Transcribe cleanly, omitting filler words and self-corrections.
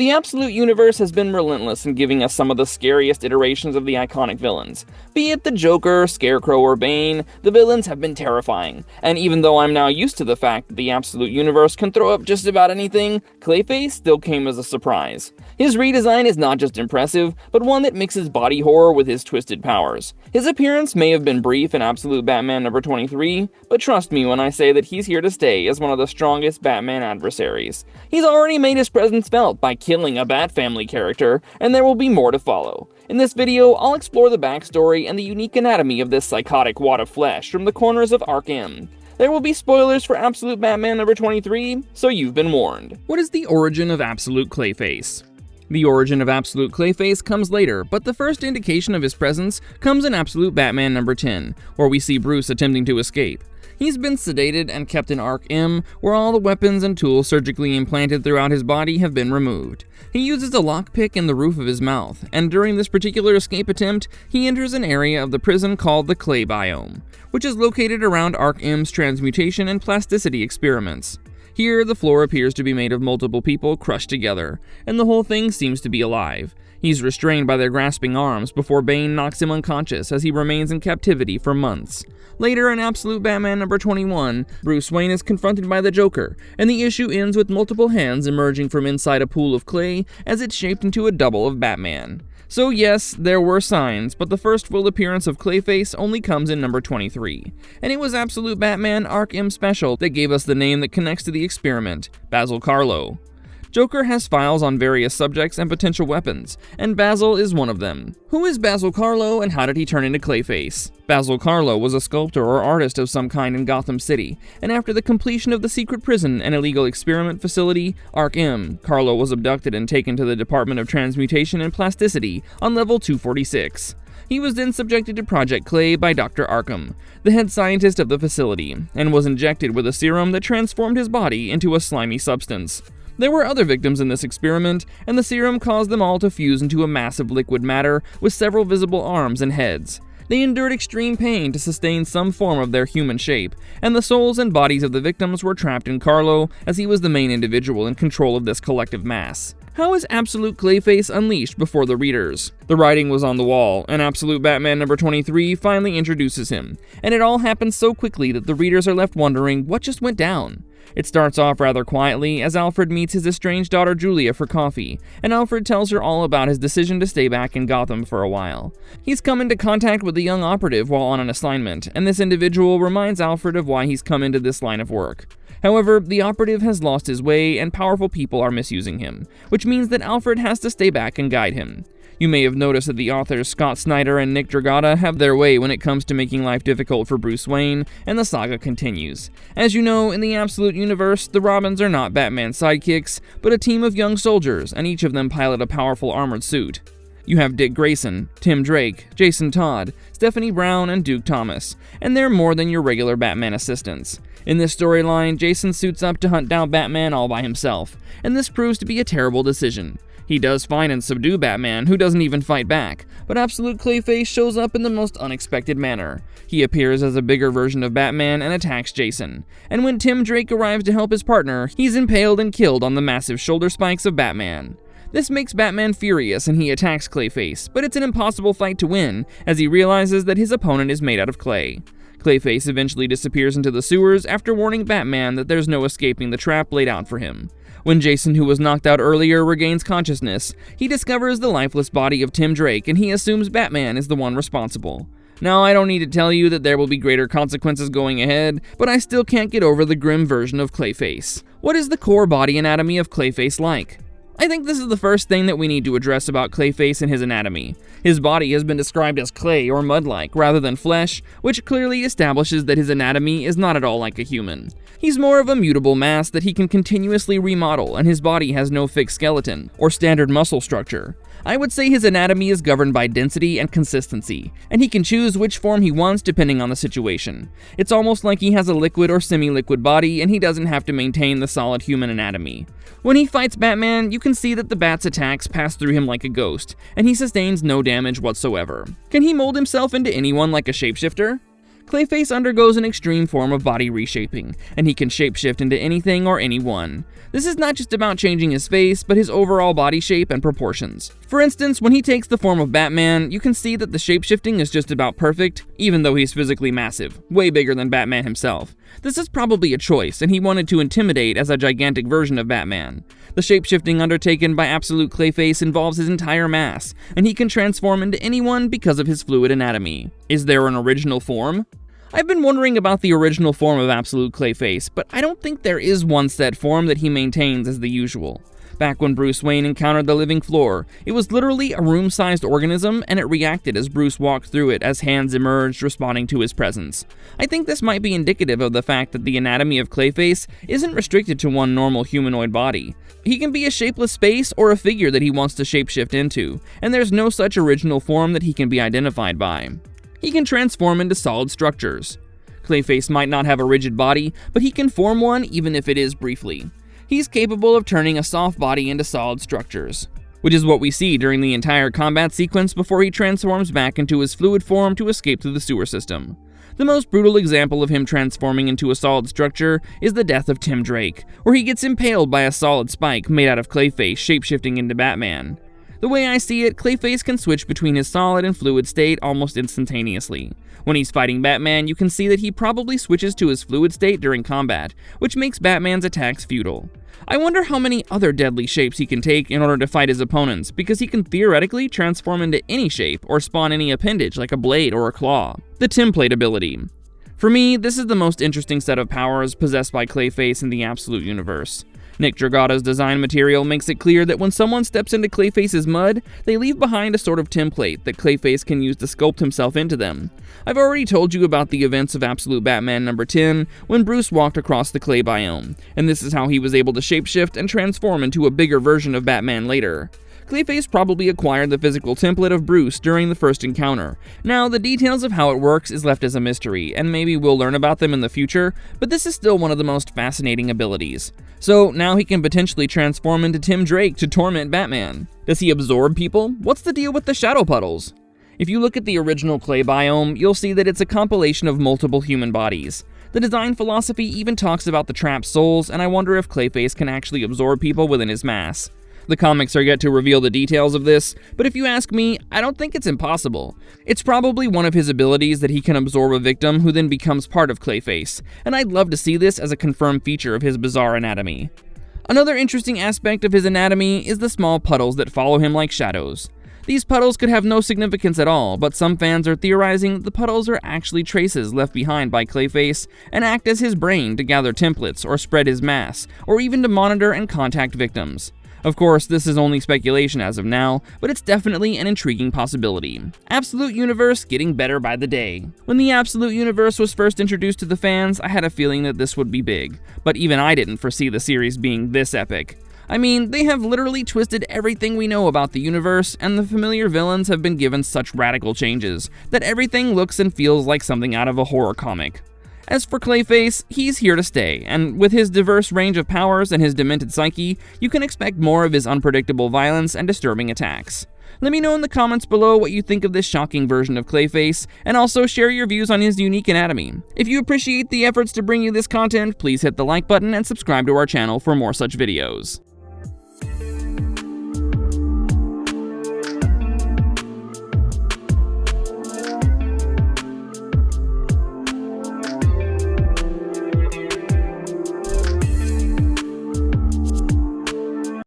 The Absolute Universe has been relentless in giving us some of the scariest iterations of the iconic villains. Be it the Joker, Scarecrow, or Bane, the villains have been terrifying, and even though I'm now used to the fact that the Absolute Universe can throw up just about anything, Clayface still came as a surprise. His redesign is not just impressive, but one that mixes body horror with his twisted powers. His appearance may have been brief in Absolute Batman number 23, but trust me when I say that he's here to stay as one of the strongest Batman adversaries. He's already made his presence felt by killing a Bat Family character, and there will be more to follow. In this video, I'll explore the backstory and the unique anatomy of this psychotic wad of flesh from the corners of Arkm. There will be spoilers for Absolute Batman number 23, so you've been warned. What is the origin of Absolute Clayface? The origin of Absolute Clayface comes later, but the first indication of his presence comes in Absolute Batman number 10, where we see Bruce attempting to escape. He's been sedated and kept in Arkm, where all the weapons and tools surgically implanted throughout his body have been removed. He uses a lockpick in the roof of his mouth, and during this particular escape attempt, he enters an area of the prison called the Clay Biome, which is located around Arkm's transmutation and plasticity experiments. Here, the floor appears to be made of multiple people crushed together, and the whole thing seems to be alive. He's restrained by their grasping arms before Bane knocks him unconscious as he remains in captivity for months. Later in Absolute Batman number 21, Bruce Wayne is confronted by the Joker, and the issue ends with multiple hands emerging from inside a pool of clay as it's shaped into a double of Batman. So yes, there were signs, but the first full appearance of Clayface only comes in number 23. And it was Absolute Batman Arkm Special that gave us the name that connects to the experiment, Basil Karlo. Joker has files on various subjects and potential weapons, and Basil is one of them. Who is Basil Karlo and how did he turn into Clayface? Basil Karlo was a sculptor or artist of some kind in Gotham City, and after the completion of the secret prison and illegal experiment facility, Arkm, Karlo was abducted and taken to the Department of Transmutation and Plasticity on level 246. He was then subjected to Project Clay by Dr. Arkm, the head scientist of the facility, and was injected with a serum that transformed his body into a slimy substance. There were other victims in this experiment, and the serum caused them all to fuse into a massive liquid matter with several visible arms and heads. They endured extreme pain to sustain some form of their human shape, and the souls and bodies of the victims were trapped in Karlo as he was the main individual in control of this collective mass. How is Absolute Clayface unleashed before the readers? The writing was on the wall, and Absolute Batman number 23 finally introduces him, and it all happens so quickly that the readers are left wondering what just went down. It starts off rather quietly as Alfred meets his estranged daughter Julia for coffee, and Alfred tells her all about his decision to stay back in Gotham for a while. He's come into contact with a young operative while on an assignment, and this individual reminds Alfred of why he's come into this line of work. However, the operative has lost his way and powerful people are misusing him, which means that Alfred has to stay back and guide him. You may have noticed that the authors Scott Snyder and Nick Dragotta have their way when it comes to making life difficult for Bruce Wayne, and the saga continues. As you know, in the Absolute Universe, the Robins are not Batman's sidekicks, but a team of young soldiers, and each of them pilot a powerful armored suit. You have Dick Grayson, Tim Drake, Jason Todd, Stephanie Brown, and Duke Thomas, and they're more than your regular Batman assistants. In this storyline, Jason suits up to hunt down Batman all by himself, and this proves to be a terrible decision. He does find and subdue Batman, who doesn't even fight back, but Absolute Clayface shows up in the most unexpected manner. He appears as a bigger version of Batman and attacks Jason, and when Tim Drake arrives to help his partner, he's impaled and killed on the massive shoulder spikes of Batman. This makes Batman furious and he attacks Clayface, but it's an impossible fight to win, as he realizes that his opponent is made out of clay. Clayface eventually disappears into the sewers after warning Batman that there's no escaping the trap laid out for him. When Jason, who was knocked out earlier, regains consciousness, he discovers the lifeless body of Tim Drake and he assumes Batman is the one responsible. Now, I don't need to tell you that there will be greater consequences going ahead, but I still can't get over the grim version of Clayface. What is the core body anatomy of Clayface like? I think this is the first thing that we need to address about Clayface and his anatomy. His body has been described as clay or mud-like rather than flesh, which clearly establishes that his anatomy is not at all like a human. He's more of a mutable mass that he can continuously remodel, and his body has no fixed skeleton or standard muscle structure. I would say his anatomy is governed by density and consistency, and he can choose which form he wants depending on the situation. It's almost like he has a liquid or semi-liquid body and he doesn't have to maintain the solid human anatomy. When he fights Batman, you can see that the Bat's attacks pass through him like a ghost, and he sustains no damage whatsoever. Can he mold himself into anyone like a shapeshifter? Clayface undergoes an extreme form of body reshaping, and he can shapeshift into anything or anyone. This is not just about changing his face, but his overall body shape and proportions. For instance, when he takes the form of Batman, you can see that the shapeshifting is just about perfect, even though he's physically massive, way bigger than Batman himself. This is probably a choice, and he wanted to intimidate as a gigantic version of Batman. The shapeshifting undertaken by Absolute Clayface involves his entire mass, and he can transform into anyone because of his fluid anatomy. Is there an original form? I've been wondering about the original form of Absolute Clayface, but I don't think there is one set form that he maintains as the usual. Back when Bruce Wayne encountered the living floor, it was literally a room-sized organism, and it reacted as Bruce walked through it as hands emerged responding to his presence. I think this might be indicative of the fact that the anatomy of Clayface isn't restricted to one normal humanoid body. He can be a shapeless space or a figure that he wants to shapeshift into, and there's no such original form that he can be identified by. He can transform into solid structures. Clayface might not have a rigid body, but he can form one even if it is briefly. He's capable of turning a soft body into solid structures, which is what we see during the entire combat sequence before he transforms back into his fluid form to escape through the sewer system. The most brutal example of him transforming into a solid structure is the death of Tim Drake, where he gets impaled by a solid spike made out of Clayface shapeshifting into Batman. The way I see it, Clayface can switch between his solid and fluid state almost instantaneously. When he's fighting Batman, you can see that he probably switches to his fluid state during combat, which makes Batman's attacks futile. I wonder how many other deadly shapes he can take in order to fight his opponents, because he can theoretically transform into any shape or spawn any appendage like a blade or a claw. The Template ability. For me, this is the most interesting set of powers possessed by Clayface in the Absolute Universe. Nick Dragata's design material makes it clear that when someone steps into Clayface's mud, they leave behind a sort of template that Clayface can use to sculpt himself into them. I've already told you about the events of Absolute Batman number 10, when Bruce walked across the clay biome, and this is how he was able to shapeshift and transform into a bigger version of Batman later. Clayface probably acquired the physical template of Bruce during the first encounter. Now, the details of how it works is left as a mystery, and maybe we'll learn about them in the future, but this is still one of the most fascinating abilities. So now he can potentially transform into Tim Drake to torment Batman. Does he absorb people? What's the deal with the shadow puddles? If you look at the original clay biome, you'll see that it's a compilation of multiple human bodies. The design philosophy even talks about the trapped souls, and I wonder if Clayface can actually absorb people within his mass. The comics are yet to reveal the details of this, but if you ask me, I don't think it's impossible. It's probably one of his abilities that he can absorb a victim who then becomes part of Clayface, and I'd love to see this as a confirmed feature of his bizarre anatomy. Another interesting aspect of his anatomy is the small puddles that follow him like shadows. These puddles could have no significance at all, but some fans are theorizing that the puddles are actually traces left behind by Clayface and act as his brain to gather templates or spread his mass, or even to monitor and contact victims. Of course, this is only speculation as of now, but it's definitely an intriguing possibility. Absolute Universe getting better by the day. When the Absolute Universe was first introduced to the fans, I had a feeling that this would be big, but even I didn't foresee the series being this epic. I mean, they have literally twisted everything we know about the universe, and the familiar villains have been given such radical changes that everything looks and feels like something out of a horror comic. As for Clayface, he's here to stay, and with his diverse range of powers and his demented psyche, you can expect more of his unpredictable violence and disturbing attacks. Let me know in the comments below what you think of this shocking version of Clayface, and also share your views on his unique anatomy. If you appreciate the efforts to bring you this content, please hit the like button and subscribe to our channel for more such videos.